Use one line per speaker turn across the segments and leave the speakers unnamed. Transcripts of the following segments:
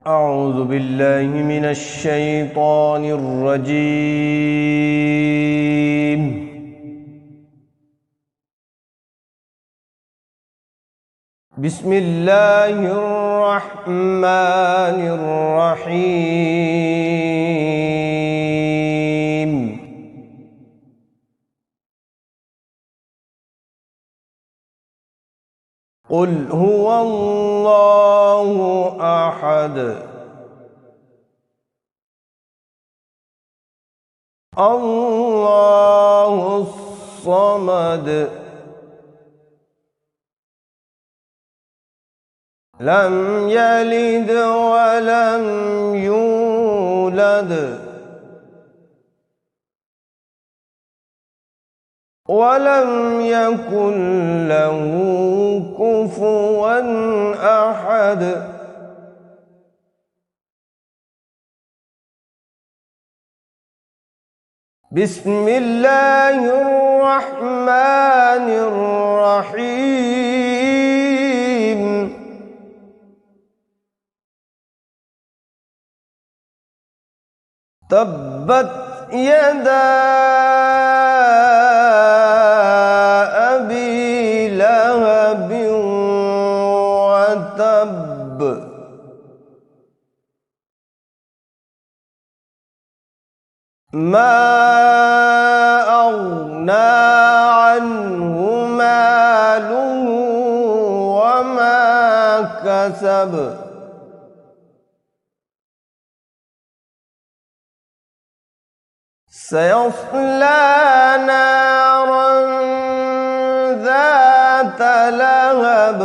أعوذ بالله من الشيطان الرجيم. بسم الله الرحمن الرحيم. قل هو الله أحد الله الصمد لم يلد ولم يولد ولم يكن له كفوا أحد. بسم الله الرحمن الرحيم. تبت يدا أبي لهب وتب ما أغنى عنه ماله وما كسب سيصلى نارا ذات لهب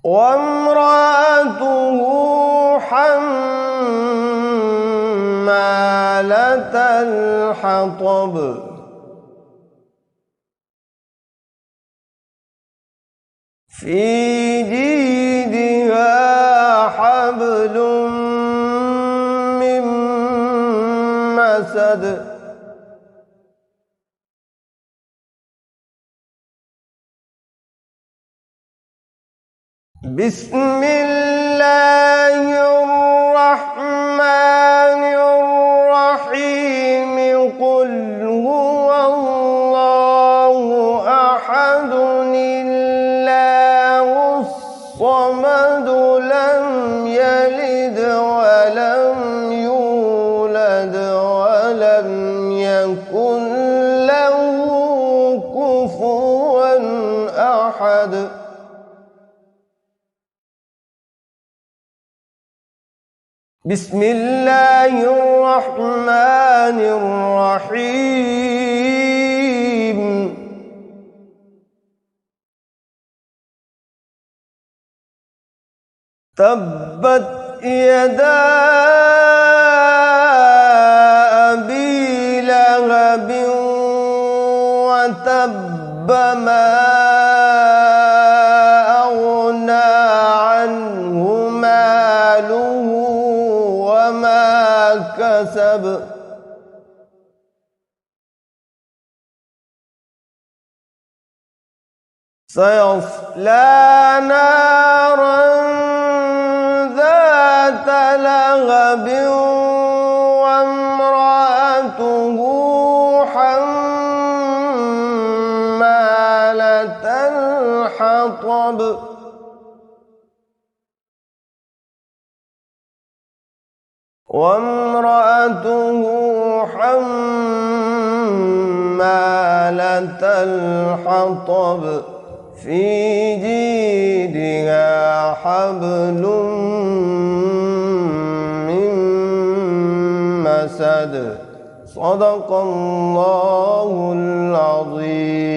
وامرأته حمالة الحطب في جيدها حبل من مسد بسم الله الرحمن الرحيم. قل هو الله أحد الله الصمد لم يلد ولم يولد ولم يكن له كفوا أحد. بسم الله الرحمن الرحيم. تبت يدا أبي لهب وتب ما أغنى عنه ماله وما كسب سيصلى نارا ذات لهب وامرأته حمالة الحطب وامرأته حمالة الحطب في جيدها حبل من مسد. صدق الله العظيم.